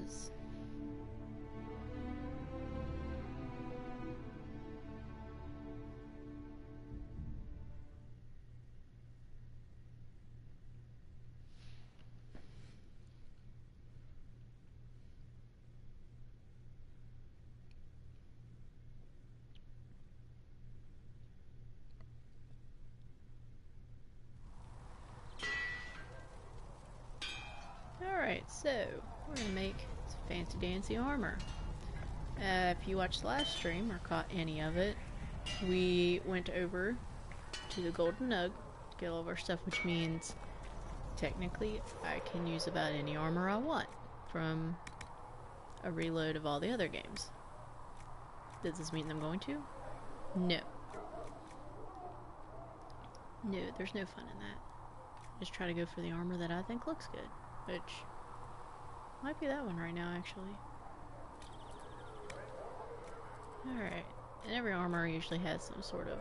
is. Alright, so we're gonna make some fancy dancy armor. If you watched the last stream or caught any of it, we went over to the Golden Nug to get all of our stuff, which means technically I can use about any armor I want from a reload of all the other games. Does this mean I'm going to? No. No, there's no fun in that. Just try to go for the armor that I think looks good, which might be that one right now, actually. Alright, and every armor usually has some sort of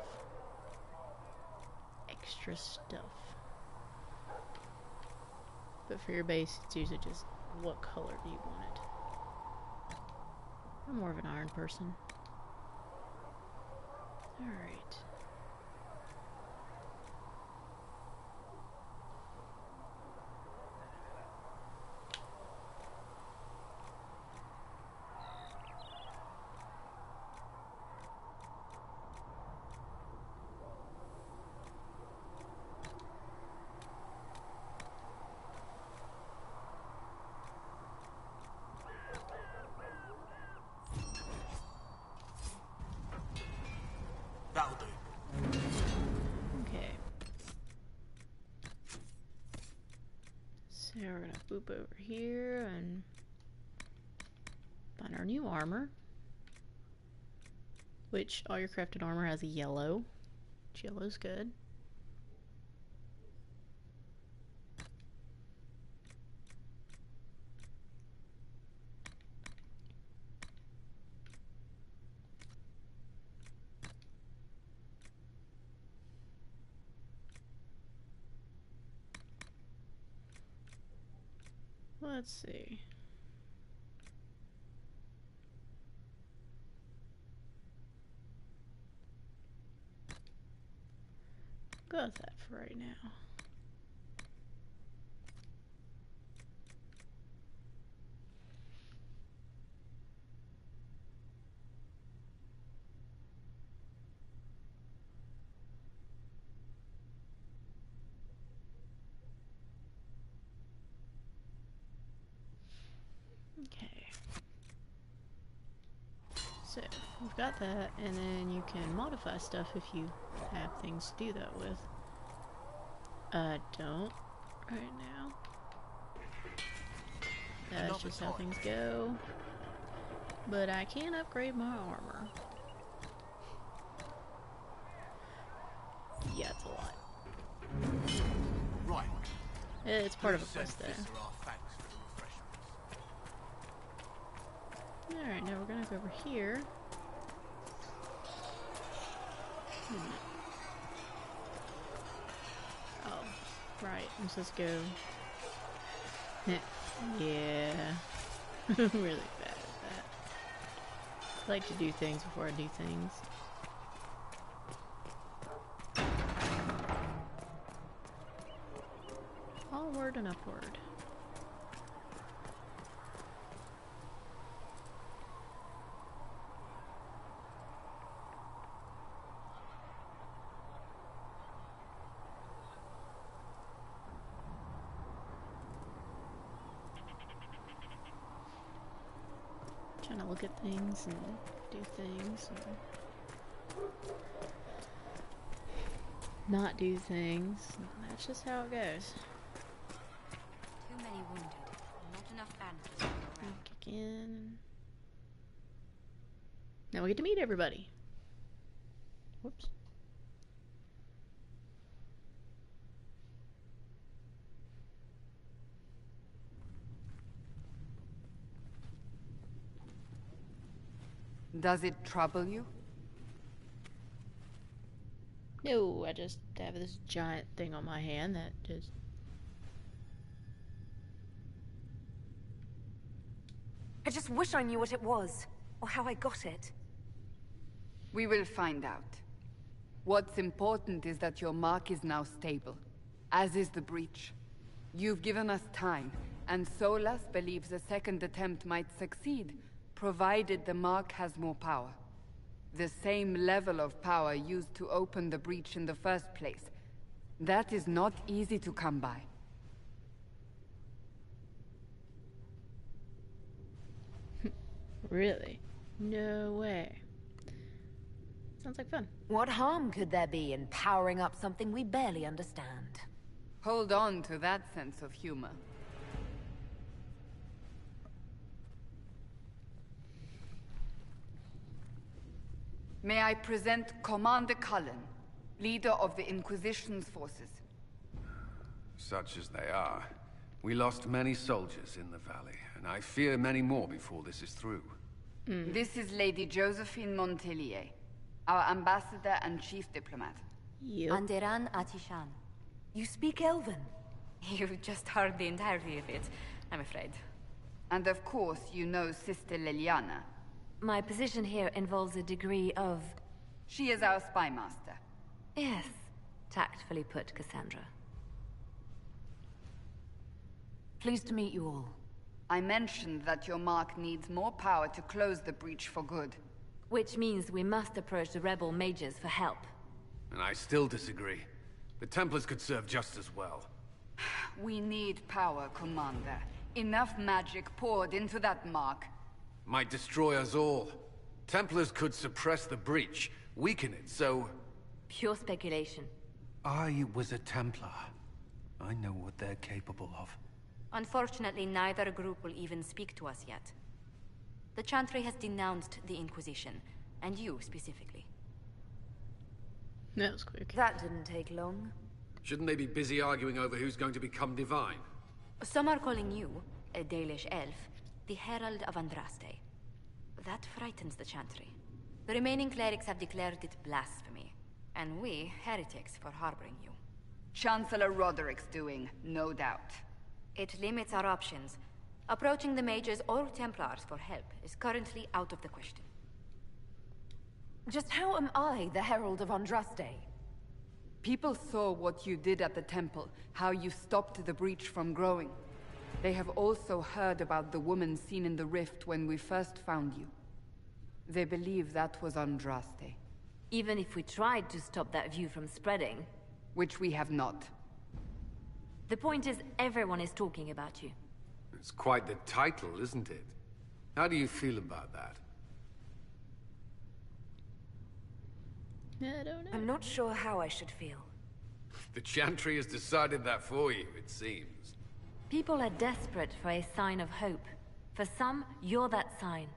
extra stuff. But for your base, it's usually just what color do you want it. I'm more of an iron person. Alright. That'll do. Okay. So we're gonna boop over here and find our new armor. Which all your crafted armor has a yellow. Which yellow's good. Let's see. Go with that for right now. Okay. So, we've got that, and then you can modify stuff if you have things to do that with. I don't right now. That's just how things go. But I can upgrade my armor. Yeah, it's a lot. Right. It's part of a quest though. Alright, now we're gonna go over here. Oh, right, I'm supposed to go. Yeah. I'm really bad at that. I like to do things before I do things. Onward and upward. Trying to look at things and do things and not do things. That's just how it goes. Too many wounded. Not enough bandages to go around. Kick in. Now we get to meet everybody. Whoops. Does it trouble you? No, I just have this giant thing on my hand that just... I just wish I knew what it was, or how I got it. We will find out. What's important is that your mark is now stable, as is the breach. You've given us time, and Solas believes a second attempt might succeed, provided the mark has more power. The same level of power used to open the breach in the first place. That is not easy to come by. Really? No way. Sounds like fun. What harm could there be in powering up something we barely understand? Hold on to that sense of humor. May I present Commander Cullen, leader of the Inquisition's forces. Such as they are. We lost many soldiers in the valley, and I fear many more before this is through. This is Lady Josephine Montelier, our ambassador and chief diplomat. Yep. Anderan Atishan. You speak Elven? You've just heard the entirety of it, I'm afraid. And of course, you know Sister Liliana. My position here involves a degree of... She is our spy master. Yes, tactfully put, Cassandra. Pleased to meet you all. I mentioned that your mark needs more power to close the breach for good. Which means we must approach the rebel mages for help. And I still disagree. The Templars could serve just as well. We need power, Commander. Enough magic poured into that mark. Might destroy us all. Templars could suppress the breach, weaken it, so... Pure speculation. I was a Templar. I know what they're capable of. Unfortunately, neither group will even speak to us yet. The Chantry has denounced the Inquisition, and you specifically. That was quick. That didn't take long. Shouldn't they be busy arguing over who's going to become divine? Some are calling you, a Dalish elf, the Herald of Andraste. That frightens the Chantry. The remaining clerics have declared it blasphemy, and we, heretics, for harboring you. Chancellor Roderick's doing, no doubt. It limits our options. Approaching the mages or Templars for help is currently out of the question. Just how am I the Herald of Andraste? People saw what you did at the temple, how you stopped the breach from growing. They have also heard about the woman seen in the rift when we first found you. They believe that was Andraste. Even if we tried to stop that view from spreading. Which we have not. The point is, everyone is talking about you. It's quite the title, isn't it? How do you feel about that? I don't know. I'm not sure how I should feel. The Chantry has decided that for you, it seems. People are desperate for a sign of hope. For some, you're that sign.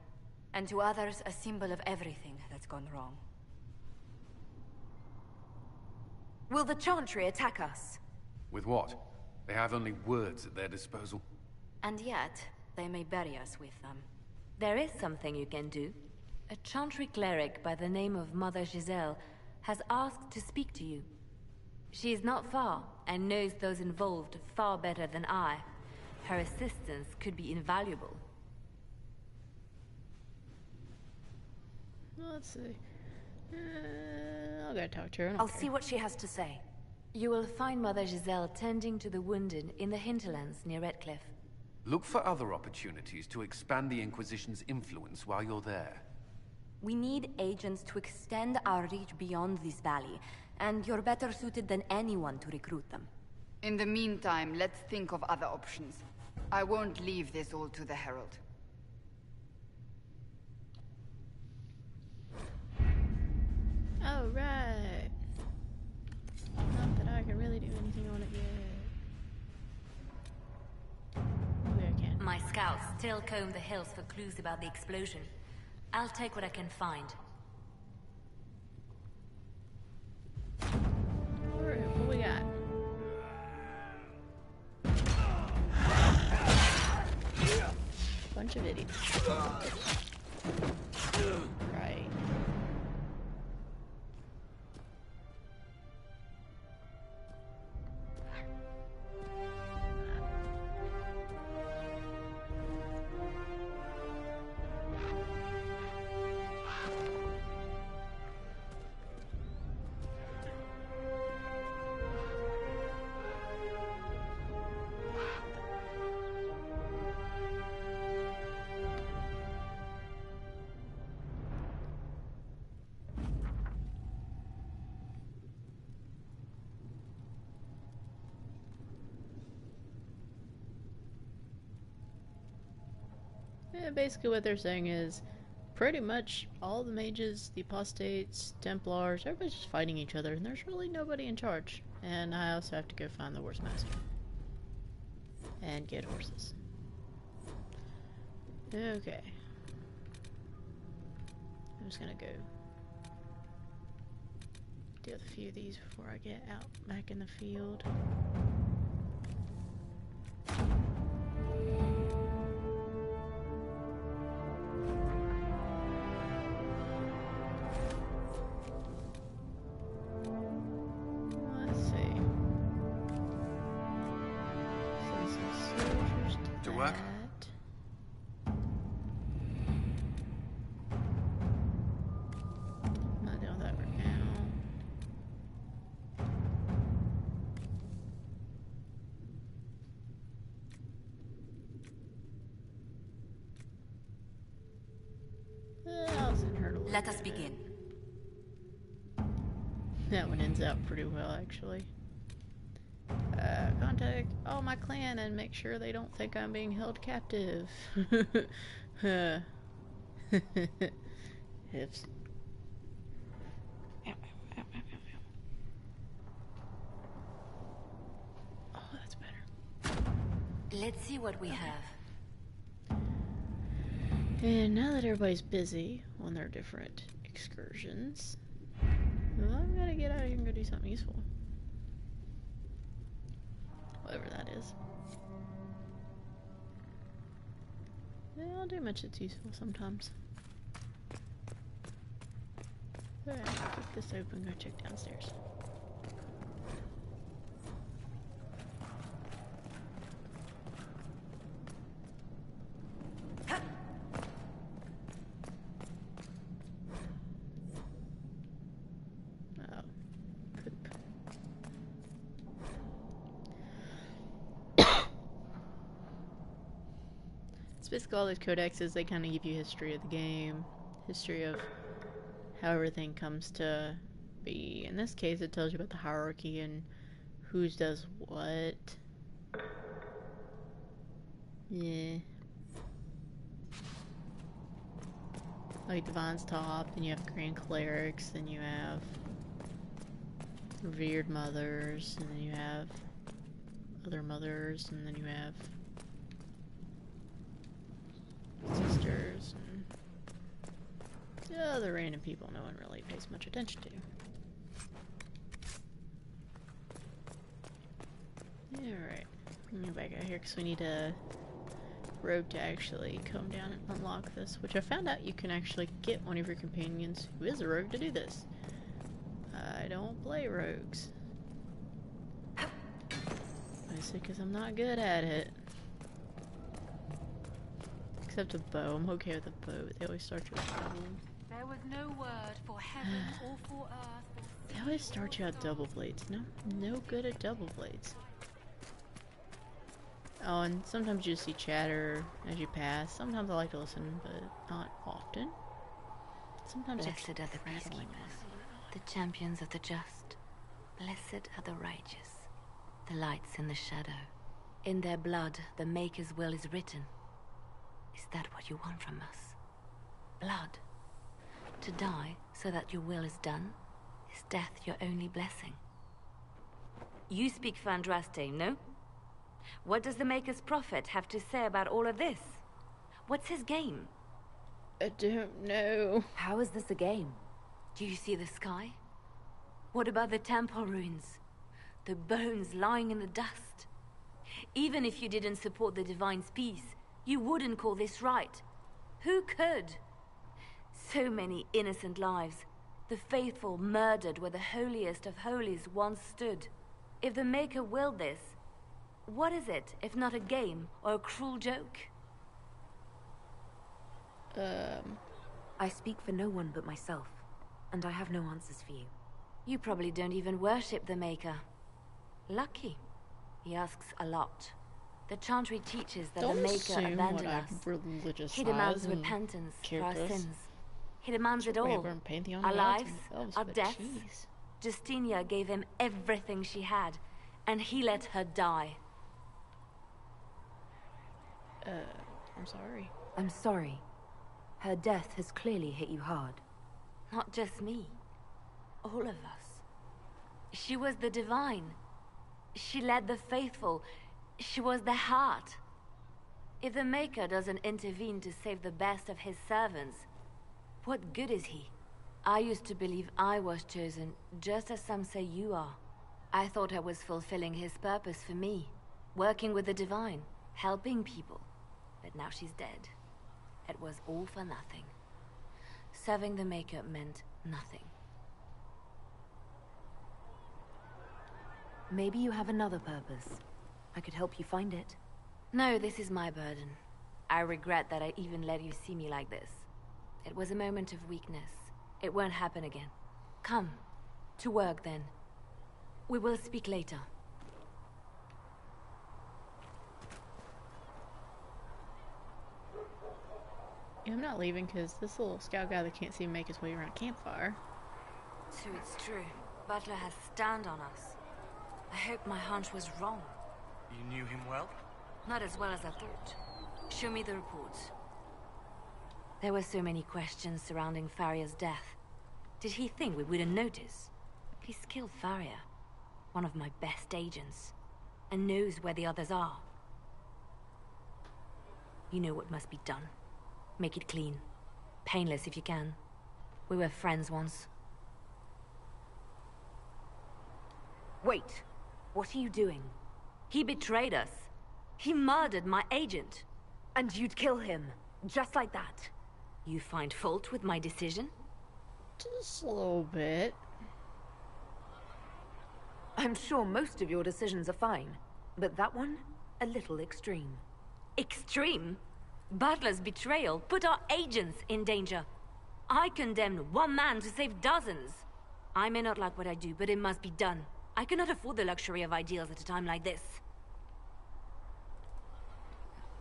And to others, a symbol of everything that's gone wrong. Will the Chantry attack us? With what? They have only words at their disposal. And yet, they may bury us with them. There is something you can do. A Chantry cleric by the name of Mother Giselle has asked to speak to you. She is not far, and knows those involved far better than I. Her assistance could be invaluable. Let's see. I'll go talk to her. I'll see what she has to say. You will find Mother Giselle tending to the wounded in the hinterlands near Redcliffe. Look for other opportunities to expand the Inquisition's influence while you're there. We need agents to extend our reach beyond this valley, and you're better suited than anyone to recruit them. In the meantime, let's think of other options. I won't leave this all to the Herald. Alright. Not that I can really do anything on it yet. Maybe I can. My scouts still comb the hills for clues about the explosion. I'll take what I can find. Alright, what we got? Bunch of idiots. Right. Yeah, basically what they're saying is pretty much all the mages, the apostates, Templars, everybody's just fighting each other, and there's really nobody in charge. And I also have to go find the horse master. And get horses. Okay. I'm just gonna go deal with a few of these before I get out back in the field. Let's see. Send some soldiers to work? that. Not doing that right now. I'll send her to look Let us at begin. it. That one ends out pretty well, actually. Contact all my clan and make sure they don't think I'm being held captive. Hips. Ow, ow, ow, ow, ow. Oh, that's better. Let's see what we have. And now that everybody's busy on their different excursions, well, I'm gonna get out of here and go do something useful. Whatever that is. Yeah, I'll do much that's useful sometimes. Alright, keep this open, go check downstairs. Oh, poop. It's basically all those codexes, they kind of give you history of the game, history of how everything comes to be. In this case, it tells you about the hierarchy and who does what. Yeah. Like Divine's top, then you have Grand Clerics, then you have Revered Mothers, and then you have other mothers, and then you have sisters, and other random people no one really pays much attention to. Alright, get back out here because we need a rogue to actually come down and unlock this, which I found out you can actually get one of your companions who is a rogue to do this. I don't play rogues. Mostly because I'm not good at it. Except a bow. I'm okay with a bow. They always start you with double. There was no word for heaven or for earth. They always start you at double blades. No good at double blades. Oh, and sometimes you see chatter as you pass. Sometimes I like to listen, but not often. Sometimes Blessed are the peacekeepers, the champions of the just. Blessed are the righteous, the lights in the shadow. In their blood, the Maker's will is written. Is that what you want from us? Blood? To die so that your will is done? Is death your only blessing? You speak for Andraste, no? What does the Maker's prophet have to say about all of this? What's his game? I don't know. How is this a game? Do you see the sky? What about the temple ruins? The bones lying in the dust? Even if you didn't support the Divine's peace, you wouldn't call this right. Who could? So many innocent lives. The faithful murdered where the holiest of holies once stood. If the Maker willed this, what is it if not a game or a cruel joke? I speak for no one but myself, and I have no answers for you. You probably don't even worship the Maker. Lucky. He asks a lot. The Chantry teaches that Don't the Maker assume abandoned what I us. religious He demands and repentance for our characters. sins. He demands it Way all. over in Pantheon Our gods lives, and elves, our but deaths. jeez. Justinia gave him everything she had, and he let her die. I'm sorry. I'm sorry. Her death has clearly hit you hard. Not just me. All of us. She was the divine. She led the faithful. She was the heart. If the Maker doesn't intervene to save the best of his servants, what good is he? I used to believe I was chosen, just as some say you are. I thought I was fulfilling his purpose for me, working with the divine, helping people. But now she's dead. It was all for nothing. Serving the Maker meant nothing. Maybe you have another purpose. I could help you find it. No, this is my burden. I regret that I even let you see me like this. It was a moment of weakness. It won't happen again. Come. To work, then. We will speak later. Yeah, I'm not leaving because this little scout guy that can't seem to make his way around a campfire. So it's true. Butler has stand on us. I hope my hunch was wrong. You knew him well? Not as well as I thought. Show me the reports. There were so many questions surrounding Farria's death. Did he think we wouldn't notice? He's killed Farria, one of my best agents, and knows where the others are. You know what must be done. Make it clean. Painless if you can. We were friends once. Wait! What are you doing? He betrayed us. He murdered my agent. And you'd kill him, just like that. You find fault with my decision? Just a little bit. I'm sure most of your decisions are fine, but that one, a little extreme. Extreme? Butler's betrayal put our agents in danger. I condemned one man to save dozens. I may not like what I do, but it must be done. I cannot afford the luxury of ideals at a time like this.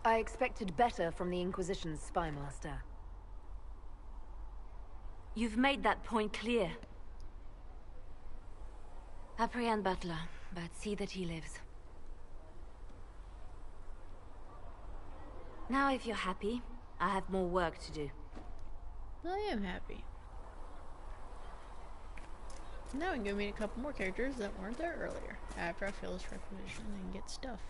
I expected better from the Inquisition's spy master. You've made that point clear. Apprehend Butler, but see that he lives. Now if you're happy, I have more work to do. I am happy. Now we can go meet a couple more characters that weren't there earlier, after I fill this requisition and get stuff.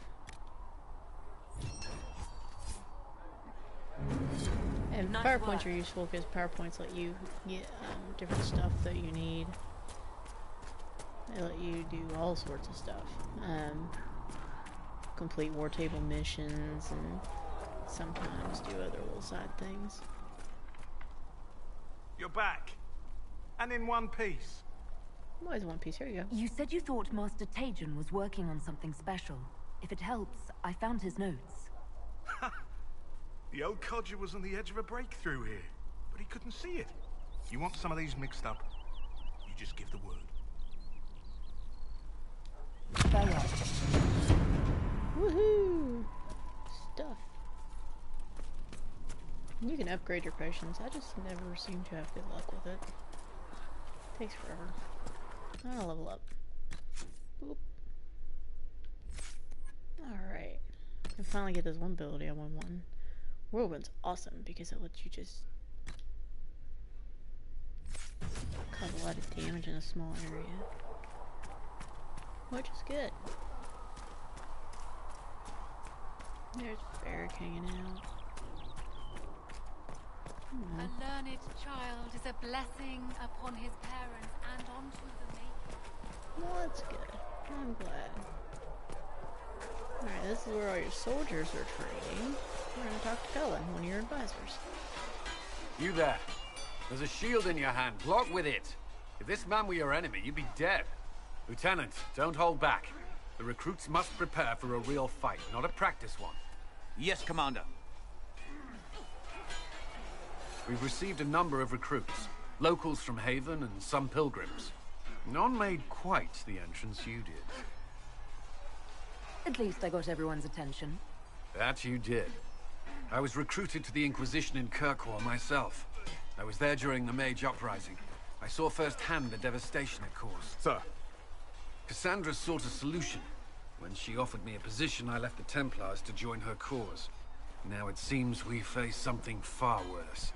And Nice PowerPoints work. are useful because PowerPoints let you get different stuff that you need. They let you do all sorts of stuff. Complete war table missions and sometimes do other little side things. You're back. And in one piece. Always one piece. Here you go. You said you thought Master Tajan was working on something special. If it helps, I found his notes. The old codger was on the edge of a breakthrough here, but he couldn't see it. You want some of these mixed up? You just give the word. Woohoo! Stuff. You can upgrade your potions. I just never seem to have good luck with it. Takes forever. I'll level up. Boop. Alright. I can finally get this one ability I want one. Whirlwind's awesome because it lets you just cause a lot of damage in a small area. Which is good. There's Varric hanging out. A learned child is a blessing upon his parents and onto the maker. Well, that's good. I'm glad. Alright, this is where all your soldiers are training. We're gonna talk to Cullen, one of your advisors. You there. There's a shield in your hand. Block with it. If this man were your enemy, you'd be dead. Lieutenant, don't hold back. The recruits must prepare for a real fight, not a practice one. Yes, Commander. We've received a number of recruits. Locals from Haven and some pilgrims. None made quite the entrance you did. At least I got everyone's attention. That you did. I was recruited to the Inquisition in Kirkwall myself. I was there during the Mage Uprising. I saw firsthand the devastation it caused. Sir. Cassandra sought a solution. When she offered me a position, I left the Templars to join her cause. Now it seems we face something far worse.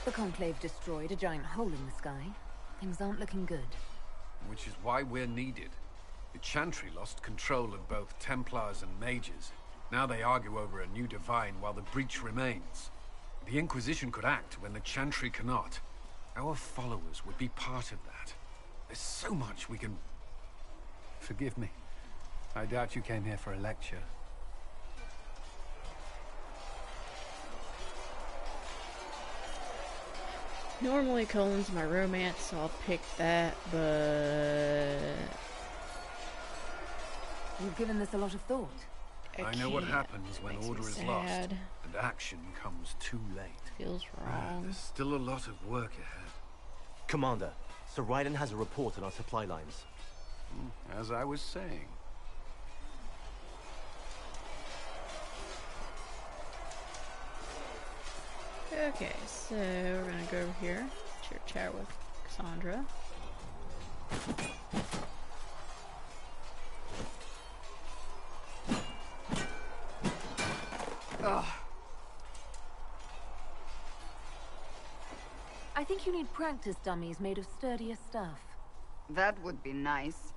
The Conclave destroyed a giant hole in the sky. Things aren't looking good. Which is why we're needed. The Chantry lost control of both Templars and Mages. Now they argue over a new Divine while the breach remains. The Inquisition could act when the Chantry cannot. Our followers would be part of that. There's so much we can... Forgive me. I doubt you came here for a lecture. Normally Colin's my romance, so I'll pick that, but... You've given this a lot of thought. I know what happens when Makes me order is sad. lost, and action comes too late. Feels wrong. There's still a lot of work ahead. Commander, Sir Ryden has a report on our supply lines. As I was saying. Okay, so we're gonna go over here, chat with Cassandra. Ugh. I think you need practice dummies made of sturdier stuff. That would be nice.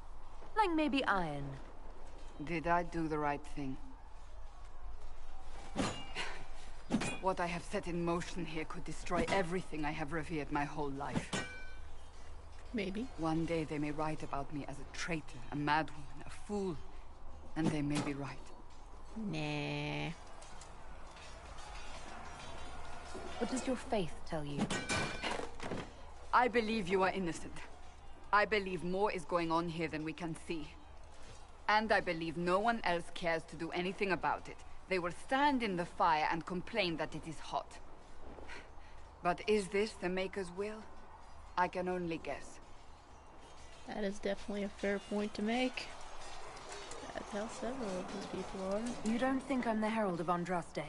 Like maybe iron. Did I do the right thing? What I have set in motion here could destroy everything I have revered my whole life. Maybe. One day they may write about me as a traitor, a madwoman, a fool. And they may be right. Nah. What does your faith tell you? I believe you are innocent. I believe more is going on here than we can see. And I believe no one else cares to do anything about it. They will stand in the fire and complain that it is hot. But is this the Maker's will? I can only guess. That is definitely a fair point to make. That's how several of these people are. You don't think I'm the Herald of Andraste?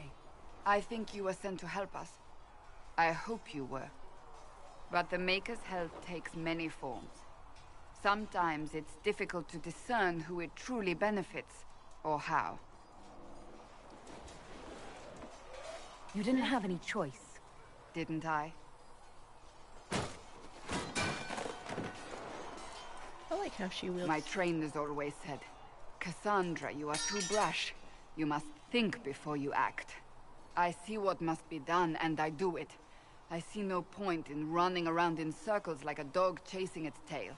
I think you were sent to help us. I hope you were. But the Maker's help takes many forms. Sometimes it's difficult to discern who it truly benefits, or how. You didn't have any choice. Didn't I? I like how she wields. My trainers always said, Cassandra, you are too brash. You must think before you act. I see what must be done, and I do it. I see no point in running around in circles like a dog chasing its tail.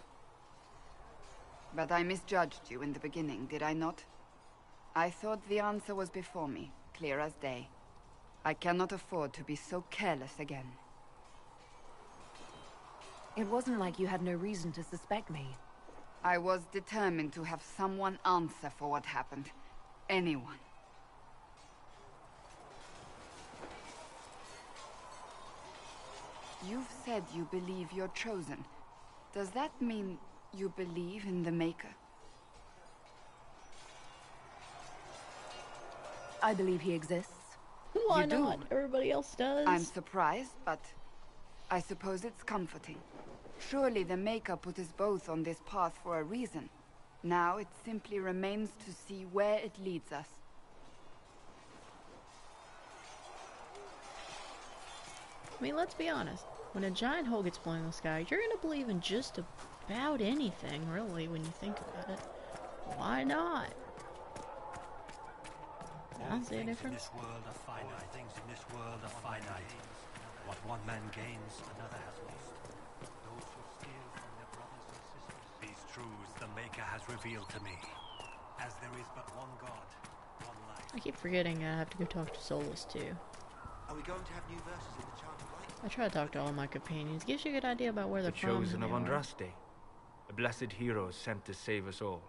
But I misjudged you in the beginning, did I not? I thought the answer was before me, clear as day. I cannot afford to be so careless again. It wasn't like you had no reason to suspect me. I was determined to have someone answer for what happened. Anyone. You've said you believe you're chosen. Does that mean you believe in the Maker? I believe he exists. Why You do? not? Everybody else does. I'm surprised, but I suppose it's comforting. Surely the Maker put us both on this path for a reason. Now it simply remains to see where it leads us. I mean, let's be honest. When a giant hole gets blown in the sky, you're gonna believe in just about anything, really, when you think about it. Why not? I don't see a Things in difference. this world are finite. Things in this world are finite. What one man gains, another has lost. Those who steal from their brothers and sisters. These truths the Maker has revealed to me. As there is but one God, one life. I keep forgetting I have to go talk to Solus, too. Are we going to have new verses in the Chant of Light? I try to talk to all my companions. Gives you a good idea about where The they're from. chosen who of they are. Andraste. A blessed hero sent to save us all.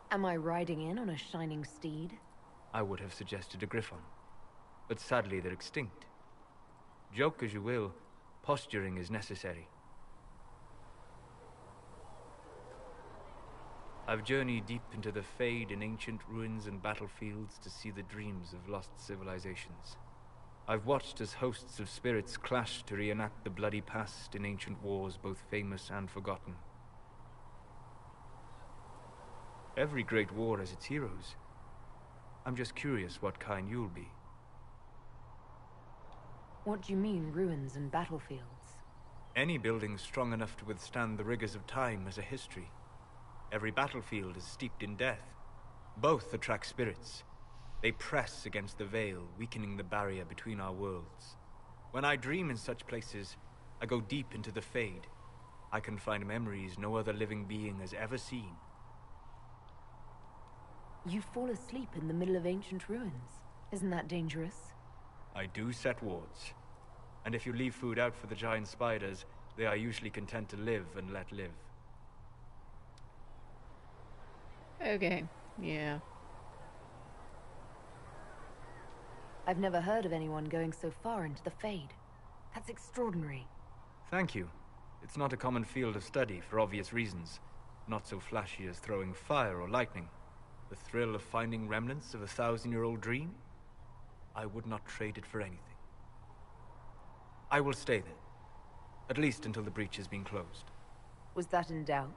Am I riding in on a shining steed? I would have suggested a griffon, but sadly they're extinct. Joke as you will, posturing is necessary. I've journeyed deep into the Fade in ancient ruins and battlefields to see the dreams of lost civilizations. I've watched as hosts of spirits clash to reenact the bloody past in ancient wars both famous and forgotten. Every great war has its heroes. I'm just curious what kind you'll be. What do you mean, ruins and battlefields? Any building strong enough to withstand the rigors of time has a history. Every battlefield is steeped in death. Both attract spirits. They press against the veil, weakening the barrier between our worlds. When I dream in such places, I go deep into the Fade. I can find memories no other living being has ever seen. You fall asleep in the middle of ancient ruins. Isn't that dangerous? I do set wards. And if you leave food out for the giant spiders, they are usually content to live and let live. Okay, yeah. I've never heard of anyone going so far into the Fade. That's extraordinary. Thank you. It's not a common field of study for obvious reasons. Not so flashy as throwing fire or lightning. The thrill of finding remnants of a 1,000-year-old dream? I would not trade it for anything. I will stay then. At least until the breach has been closed. Was that in doubt?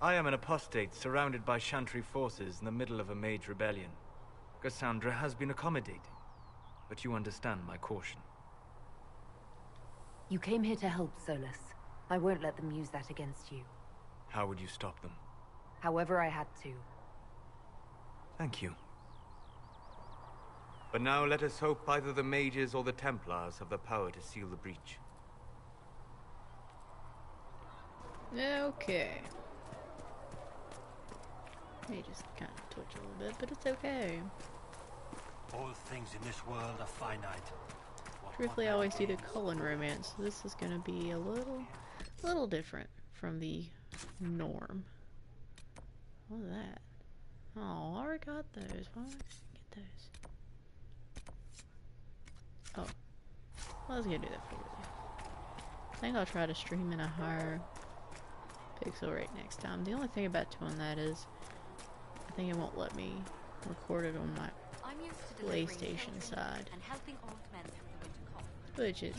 I am an apostate surrounded by Chantry forces in the middle of a mage rebellion. Cassandra has been accommodating, but you understand my caution. You came here to help, Solus. I won't let them use that against you. How would you stop them? However I had to. Thank you. But now let us hope either the mages or the Templars have the power to seal the breach. Okay. May just kind of twitch a little bit, but it's okay. All things in this world are finite. Truthfully, I always do the Cullen romance, so this is going to be a little different from the norm. What is that? Oh, I already got those. Why did I get those? Oh. Well, I was going to do that for you. I think I'll try to stream in a higher pixel rate next time. The only thing about doing that is I think it won't let me record it on my PlayStation side, which is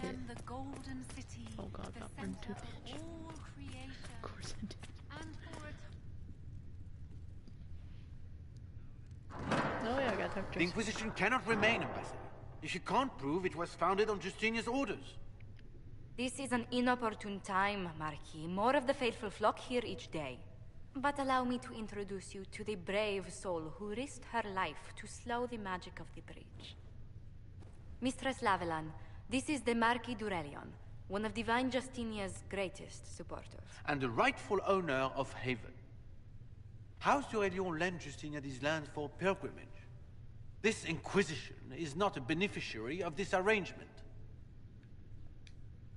the golden city, oh god, got burned to a bitch. Of course I did. Oh yeah, I got Dr. The Inquisition cannot remain, Ambassador, if you can't prove it was founded on Justinia's orders. This is an inopportune time, Marquis. More of the faithful flock here each day. But allow me to introduce you to the brave soul who risked her life to slow the magic of the breach. Mistress Lavellan, this is the Marquis d'Aurelion, one of Divine Justinia's greatest supporters. And the rightful owner of Haven. House d'Aurelion lent Justinia these lands for pilgrimage. This Inquisition is not a beneficiary of this arrangement.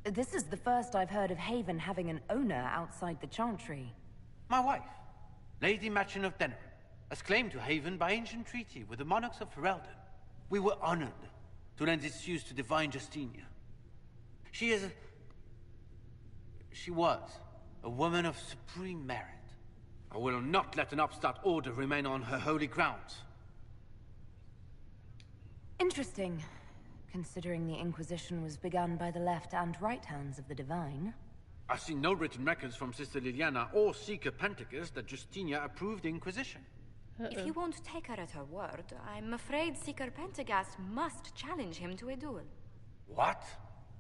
This is the first I've heard of Haven having an owner outside the Chantry. My wife, Lady Machin of Denerim, has claimed to Haven by ancient treaty with the monarchs of Ferelden. We were honored to lend its use to Divine Justinia. She was a woman of supreme merit. I will not let an upstart order remain on her holy grounds. Interesting, considering the Inquisition was begun by the left and right hands of the Divine. I've seen no written records from Sister Liliana or Seeker Pentacus that Justinia approved the Inquisition. If you won't take her at her word, I'm afraid Seeker Pentagast must challenge him to a duel. What?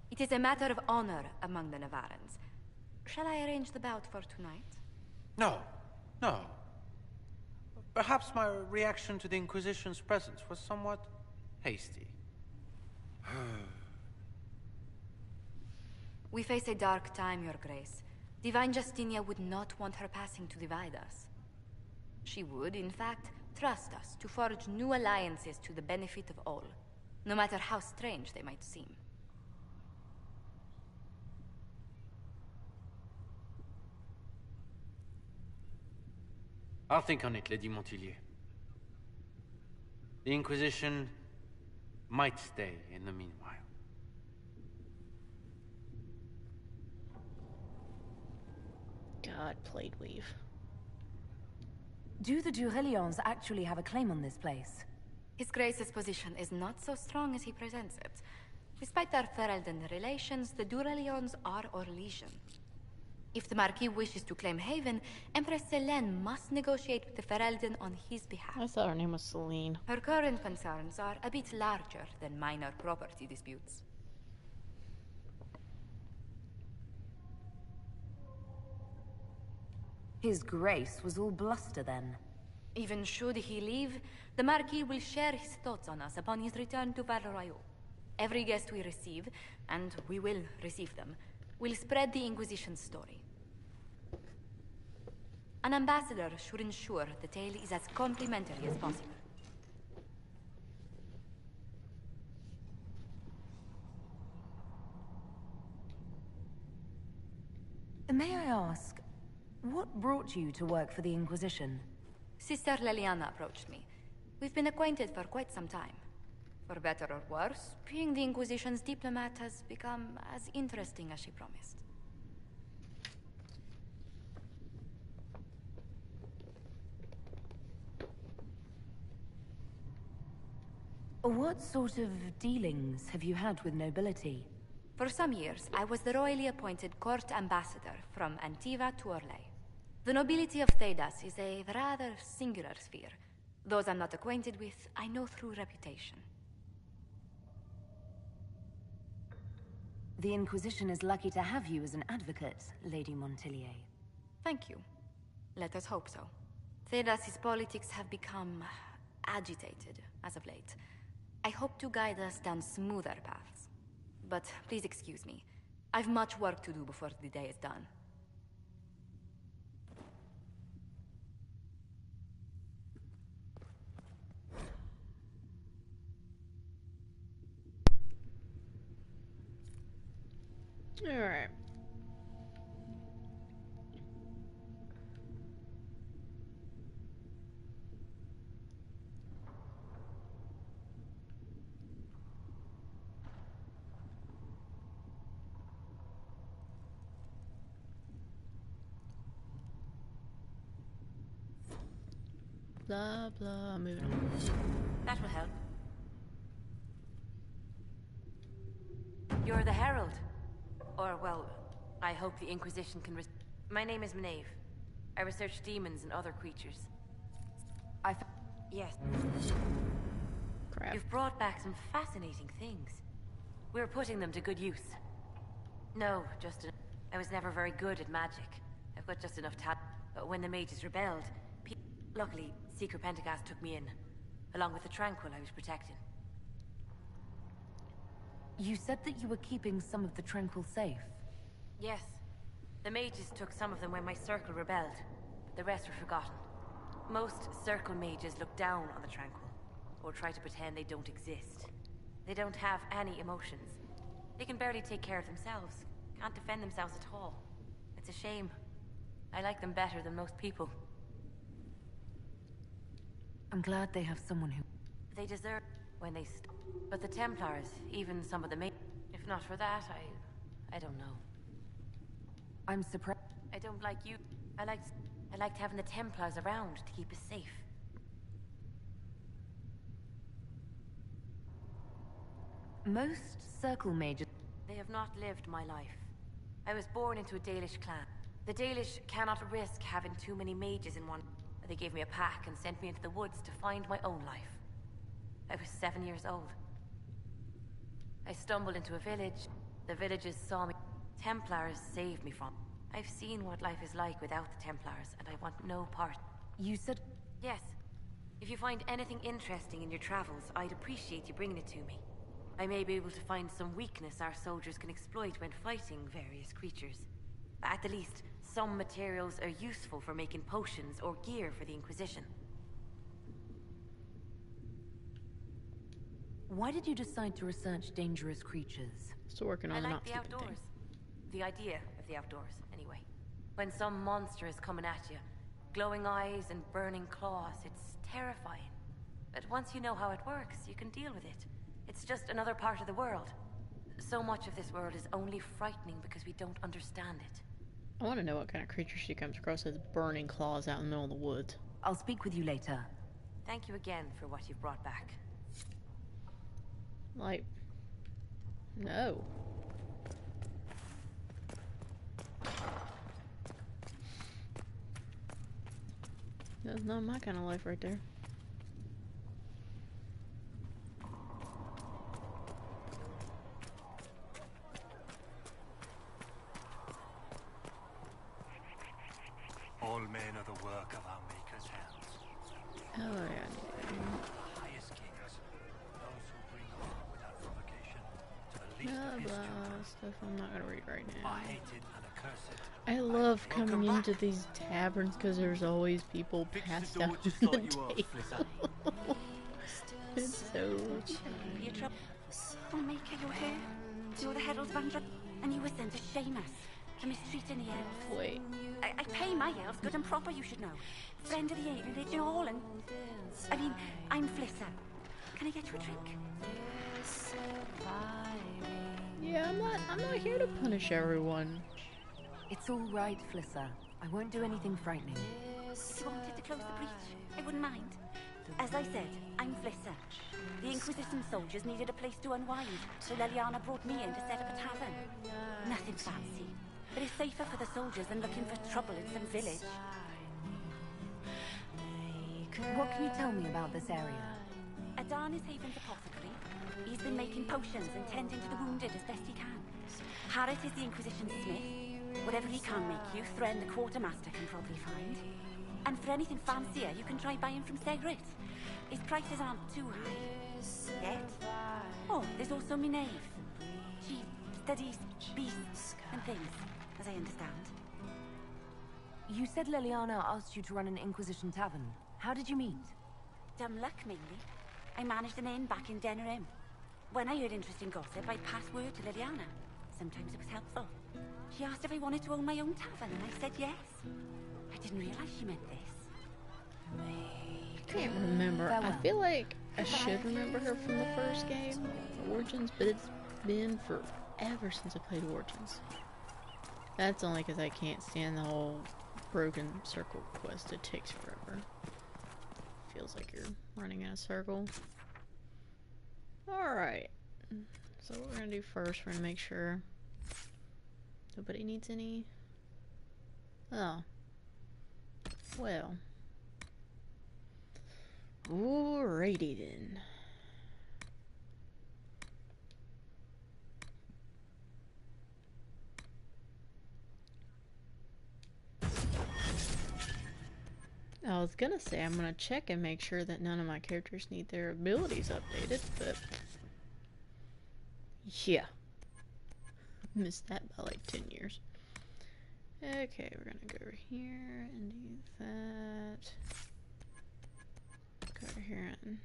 It is a matter of honor among the Navarrans. Shall I arrange the bout for tonight? No. Perhaps my reaction to the Inquisition's presence was somewhat hasty. We face a dark time, Your Grace. Divine Justinia would not want her passing to divide us. She would, in fact, trust us to forge new alliances to the benefit of all, no matter how strange they might seem. I'll think on it, Lady Montillier. The Inquisition might stay in the meanwhile. God, Blade Weave. Do the d'Aurelions actually have a claim on this place? His Grace's position is not so strong as he presents it. Despite their Ferelden relations, the d'Aurelions are Orlesian. If the Marquis wishes to claim Haven, Empress Selene must negotiate with the Ferelden on his behalf. I thought her name was Celine. Her current concerns are a bit larger than minor property disputes. His Grace was all bluster then. Even should he leave, the Marquis will share his thoughts on us upon his return to Valorаю. Every guest we receive, and we will receive them, will spread the Inquisition story. An ambassador should ensure the tale is as complimentary as possible. May I ask, what brought you to work for the Inquisition? Sister Leliana approached me. We've been acquainted for quite some time. For better or worse, being the Inquisition's diplomat has become as interesting as she promised. What sort of dealings have you had with nobility? For some years, I was the royally appointed court ambassador from Antiva to Orlais. The nobility of Thedas is a rather singular sphere. Those I'm not acquainted with, I know through reputation. The Inquisition is lucky to have you as an advocate, Lady Montillier. Thank you. Let us hope so. Thedas' politics have become agitated as of late. I hope to guide us down smoother paths. But please excuse me. I've much work to do before the day is done. All right. Blah blah. Moving on. That will help. You're the Herald. Or, well, I hope the Inquisition can My name is Maeve. I research demons and other creatures. Yes. Crap. You've brought back some fascinating things. We're putting them to good use. No, I was never very good at magic. I've got just enough talent. But when the mages rebelled, luckily, Secret Pentagast took me in, along with the Tranquil I was protecting. You said that you were keeping some of the Tranquil safe. Yes. The mages took some of them when my circle rebelled, but the rest were forgotten. Most circle mages look down on the Tranquil, or try to pretend they don't exist. They don't have any emotions. They can barely take care of themselves, can't defend themselves at all. It's a shame. I like them better than most people. I'm glad they have someone who... They deserve when they but the Templars, even some of the if not for that, I don't know. I'm surprised. I don't like you. I liked having the Templars around to keep us safe. Most circle mages... They have not lived my life. I was born into a Dalish clan. The Dalish cannot risk having too many mages in one. They gave me a pack and sent me into the woods to find my own life. I was 7 years old. I stumbled into a village. The villagers saw me. Templars saved me from. I've seen what life is like without the Templars, and I want no part. You said... Yes. If you find anything interesting in your travels, I'd appreciate you bringing it to me. I may be able to find some weakness our soldiers can exploit when fighting various creatures. At the least, some materials are useful for making potions or gear for the Inquisition. Why did you decide to research dangerous creatures? Still working on I the like not the stupid outdoors. thing. The idea of the outdoors, anyway. When some monster is coming at you, glowing eyes and burning claws, it's terrifying. But once you know how it works, you can deal with it. It's just another part of the world. So much of this world is only frightening because we don't understand it. I want to know what kind of creature she comes across with burning claws out in the middle of the woods. I'll speak with you later. Thank you again for what you've brought back. Like, no. That's not my kind of life right there. All men are the work of our Maker's hands. Oh yeah. The highest kings, those who bring harm without provocation to the least of his children, Stuff I'm not gonna read right now. are hated and accursed. I love coming into these taverns because there's always people passed out on the table. It's so Your trouble. Oh, Maker, you're here. You're the Herald of Andra, and you were sent to shame us for mistreating the elves. Wait. I pay my elves good and proper, you should know. Friend of the Aiden, all, and I mean, I'm Flissa. Can I get you a drink? Yeah, I'm not here to punish everyone. It's all right, Flissa. I won't do anything frightening. If you wanted to close the breach, I wouldn't mind. As I said, I'm Flissa. The Inquisition soldiers needed a place to unwind, so Leliana brought me in to set up a tavern. Nothing fancy, but it's safer for the soldiers than looking for trouble in some village. What can you tell me about this area? Adan is Haven's apothecary. He's been making potions and tending to the wounded as best he can. Harris is the Inquisition smith. Whatever he can't make you, Thren the quartermaster can probably find. And for anything fancier, you can try buying from Segrit. His prices aren't too high. Yet. Oh, there's also Minave. She studies beasts and things, as I understand. You said Leliana asked you to run an Inquisition tavern. How did you meet? Dumb luck, mainly. I managed an inn back in Denerim. When I heard interesting gossip, I'd pass word to Liliana. Sometimes it was helpful. She asked if I wanted to own my own tavern, and I said yes. I didn't realize she meant this. I can't remember. I feel like I should remember her from the first game, Origins, but it's been forever since I played Origins. That's only because I can't stand the whole broken circle quest. It takes forever. Feels like you're running in a circle. Alright. So what we're gonna do first, we're gonna make sure nobody needs any. Oh. Well. Alrighty then. I was gonna say I'm gonna check and make sure that none of my characters need their abilities updated, but yeah. Missed that by like 10 years. Okay, we're gonna go over here and do that. Go over here and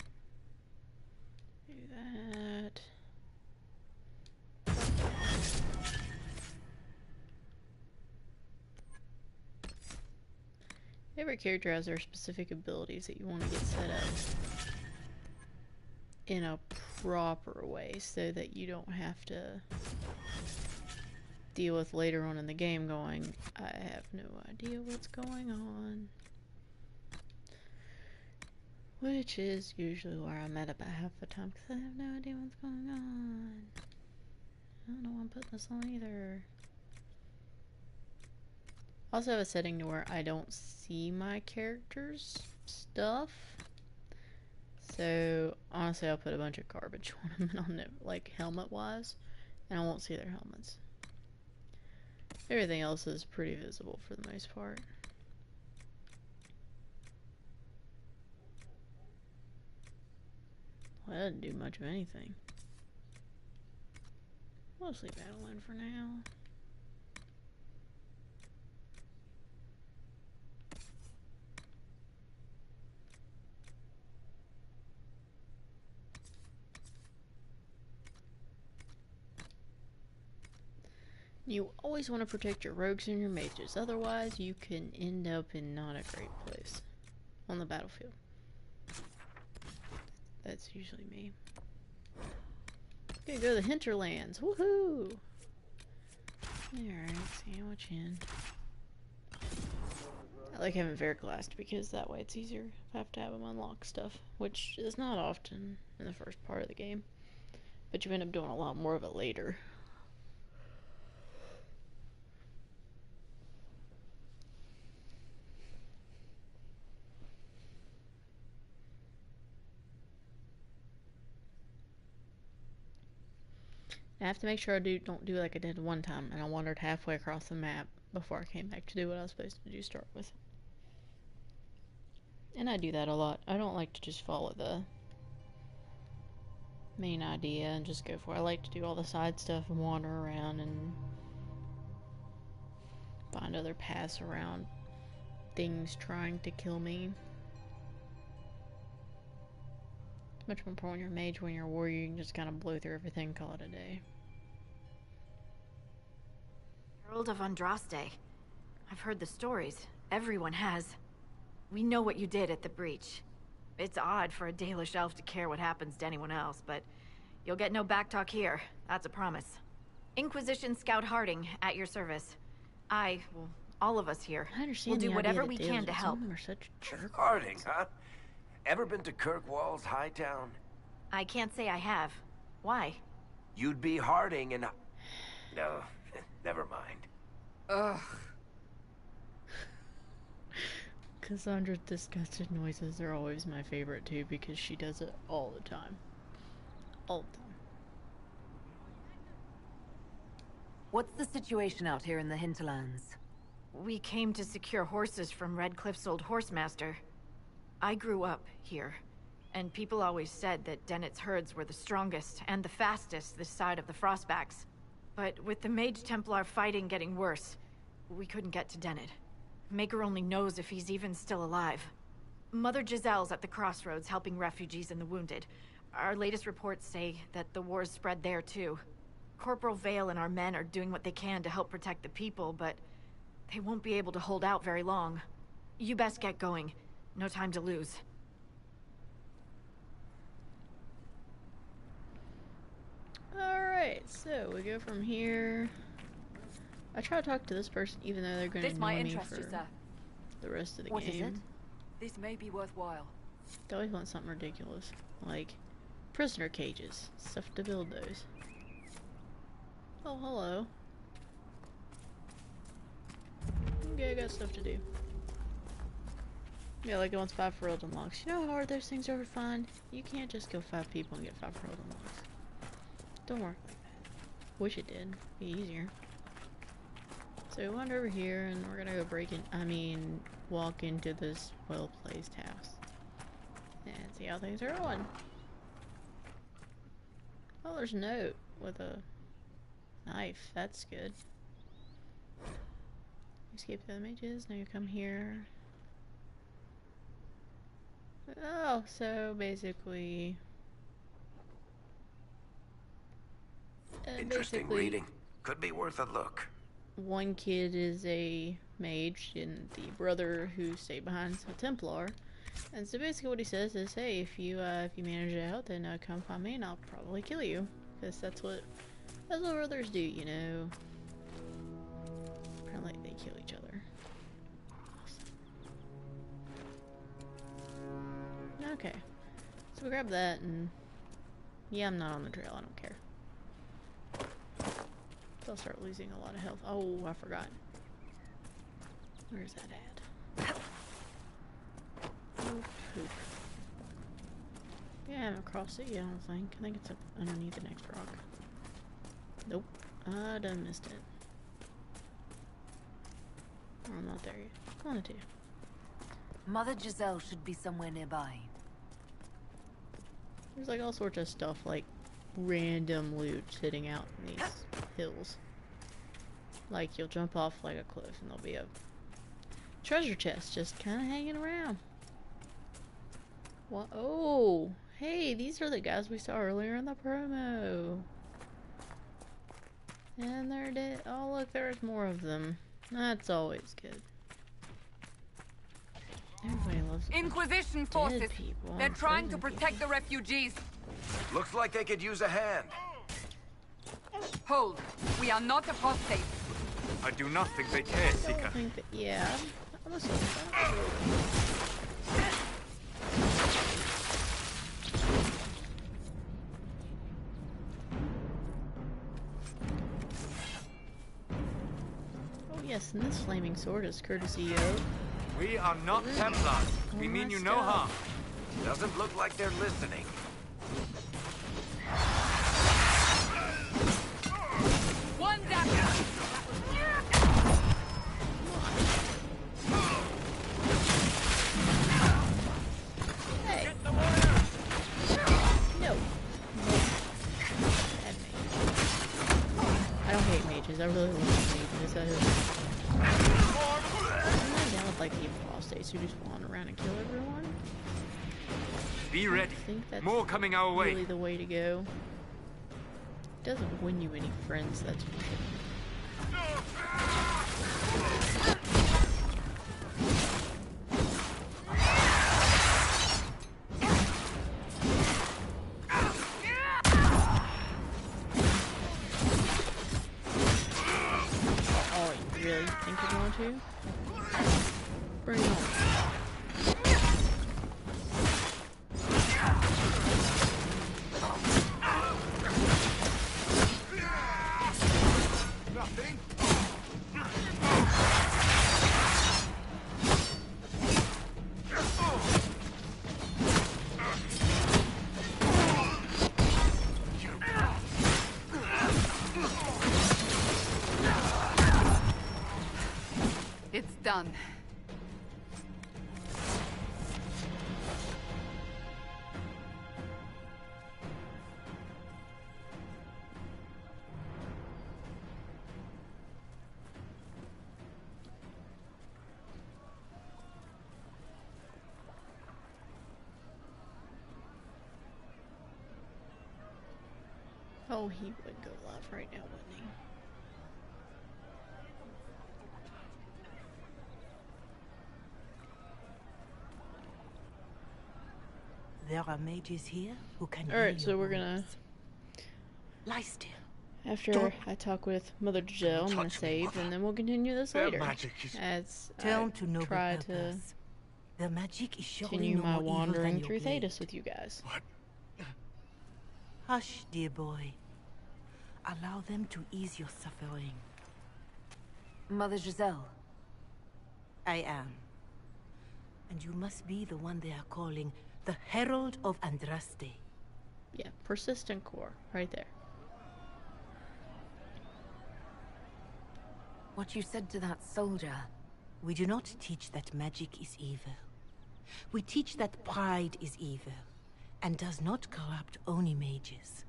do that. Every character has their specific abilities that you want to get set up in a proper way so that you don't have to deal with later on in the game going, I have no idea what's going on. Which is usually where I'm at about half the time because I have no idea what's going on. I don't know why I'm putting this on either. I also have a setting to where I don't see my character's stuff. So, honestly, I'll put a bunch of garbage ornament on it, like helmet-wise, and I won't see their helmets. Everything else is pretty visible for the most part. Well, that didn't do much of anything. Mostly battling for now. You always want to protect your rogues and your mages, otherwise you can end up in not a great place on the battlefield. That's usually me. Gonna go to the hinterlands, woohoo! Alright, sandwich in. I like having Verglast because that way it's easier if I have to have them unlock stuff, which is not often in the first part of the game, but you end up doing a lot more of it later. I have to make sure I don't do like I did one time, and I wandered halfway across the map before I came back to do what I was supposed to do start with. And I do that a lot. I don't like to just follow the main idea and just go for it. I like to do all the side stuff and wander around and find other paths around things trying to kill me. It's much more important when you're a mage. When you're a warrior, you can just kind of blow through everything, call it a day. Herald of Andraste. I've heard the stories. Everyone has. We know what you did at the breach. It's odd for a Dalish elf to care what happens to anyone else, but you'll get no backtalk here. That's a promise. Inquisition Scout Harding, at your service. Well, all of us here, I understand will do whatever we Dales, can to help. Some of them are such jerks. Harding, huh? Ever been to Kirkwall's Hightown? I can't say I have. Why? You'd be Harding and... No, never mind. Ugh. Cassandra's disgusted noises are always my favorite too, because she does it all the time. All the time. What's the situation out here in the hinterlands? We came to secure horses from Redcliffe's old horsemaster. I grew up here, and people always said that Dennett's herds were the strongest and the fastest this side of the Frostbacks. But with the Mage Templar fighting getting worse, we couldn't get to Dennett. Maker only knows if he's even still alive. Mother Giselle's at the crossroads helping refugees and the wounded. Our latest reports say that the war's spread there too. Corporal Vale and our men are doing what they can to help protect the people, but they won't be able to hold out very long. You best get going. No time to lose. Alright, so we go from here. I try to talk to this person even though they're going to ignore me for the rest of the game. What is it? This may be worthwhile. They always want something ridiculous, like prisoner cages, stuff to build those. Oh, hello. Okay, I got stuff to do. Yeah, like it wants 5 Herald unlocks. You know how hard those things are to find? You can't just kill 5 people and get 5 Herald unlocks. Don't work like that. Wish it did. Be easier. So we wander over here and we're gonna go walk into this well-placed house. And see how things are going. Oh, there's a note with a knife. That's good. Escape the images. Now you come here. Oh, so basically... Interesting reading. Could be worth a look. One kid is a mage and the brother who stayed behind is a Templar. And so basically what he says is, hey, if you manage it out, then come find me and I'll probably kill you. Because that's what brothers do, you know. Apparently they kill each other. Awesome. Okay. So we grab that and... Yeah, I'm not on the trail, I don't care. I'll start losing a lot of health. Oh, I forgot. Where's that at? Oh, poop. Yeah, I'm across it, yeah, I don't think. I think it's up underneath the next rock. Nope. I done missed it. Oh, I'm not there yet. I wanted to. Mother Giselle should be somewhere nearby. There's like all sorts of stuff, like random loot sitting out in these hills. Like you'll jump off like a cliff and there'll be a treasure chest just kind of hanging around. What? Oh, hey, these are the guys we saw earlier in the promo. And they're dead. Oh, look, there's more of them. That's always good. Everybody loves Inquisition forces. People. They're trying to protect the refugees. Looks like they could use a hand. Hold. We are not apostates. I do not think they care, Seeker. Yeah, I'm assuming Oh yes, and this flaming sword is courtesy of... We are not Templars. We mean you no harm. Doesn't look like they're listening. Anyways, I really love mages. I'm not down with like the apostates who just wander around and kill everyone. Be ready. I think that's more coming our way. Really the way to go. It doesn't win you any friends, that's for sure. To? Bring it on. Nothing. It's done. Oh, he would go live right now, wouldn't he? There are mages here who can. Alright, so we're gonna. Lie still. After I talk with Mother Giselle, I'm gonna save, and then we'll continue this later. As I try to the magic is continue my wandering through Thedas with you guys. What? Hush, dear boy. Allow them to ease your suffering. Mother Giselle. I am. And you must be the one they are calling the Herald of Andraste. Yeah, persistent core, right there. What you said to that soldier. We do not teach that magic is evil. We teach that pride is evil, and does not corrupt only mages.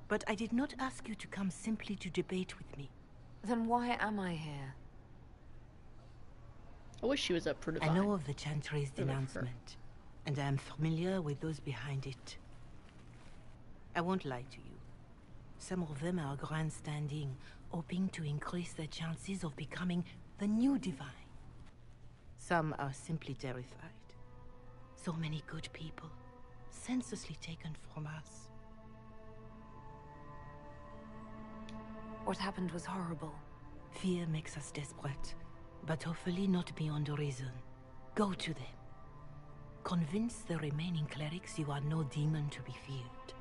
But I did not ask you to come simply to debate with me. Then why am I here? I wish she was up for Divine. I know of the Chantry's denouncement, and I am familiar with those behind it. I won't lie to you. Some of them are grandstanding, hoping to increase their chances of becoming the new Divine. Some are simply terrified. So many good people, senselessly taken from us. What happened was horrible. Fear makes us desperate, but hopefully not beyond reason. Go to them. Convince the remaining clerics you are no demon to be feared.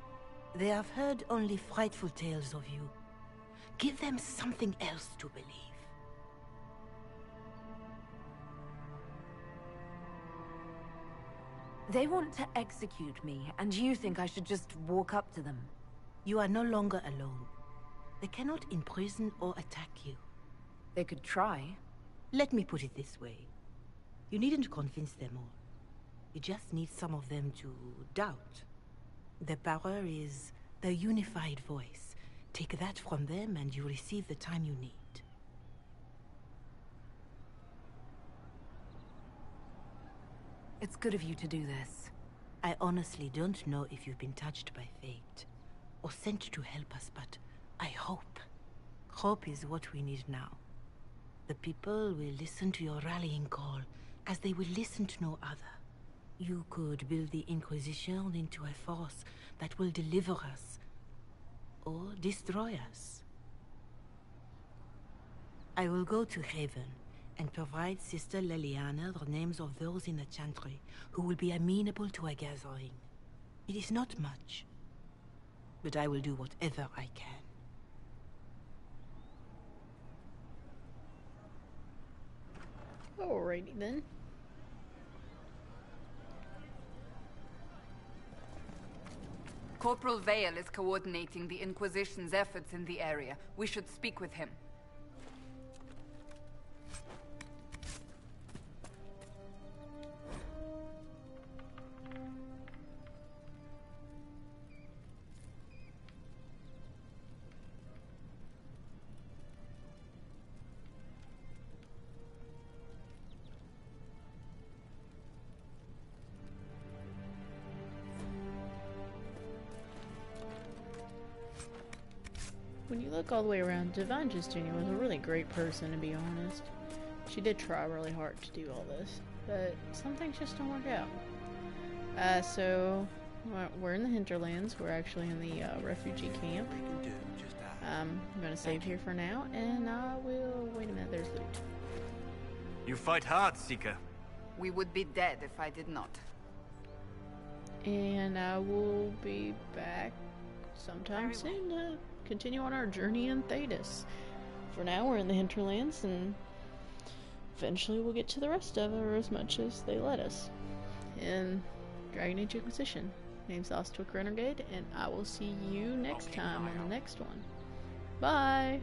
They have heard only frightful tales of you. Give them something else to believe. They want to execute me, and you think I should just walk up to them? You are no longer alone. They cannot imprison or attack you. They could try. Let me put it this way. You needn't convince them all. You just need some of them to doubt. Their power is their unified voice. Take that from them and you receive the time you need. It's good of you to do this. I honestly don't know if you've been touched by fate, or sent to help us, but I hope. Hope is what we need now. The people will listen to your rallying call, as they will listen to no other. You could build the Inquisition into a force that will deliver us, or destroy us. I will go to Haven, and provide Sister Leliana the names of those in the Chantry who will be amenable to a gathering. It is not much, but I will do whatever I can. Alrighty then. Corporal Vale is coordinating the Inquisition's efforts in the area. We should speak with him. when you look all the way around, Divine Justinia was a really great person, to be honest. She did try really hard to do all this, but some things just don't work out. So we're in the hinterlands. We're actually in the refugee camp. I'm gonna save here for now, and I will... Wait a minute, there's loot. You fight hard, Seeker. We would be dead if I did not. And I will be back sometime soon to continue on our journey in Thedas. For now, we're in the hinterlands, and eventually we'll get to the rest of it, or as much as they let us. In Dragon Age Inquisition. Name's Ostwick Renegade, and I will see you next time on the next one. Bye!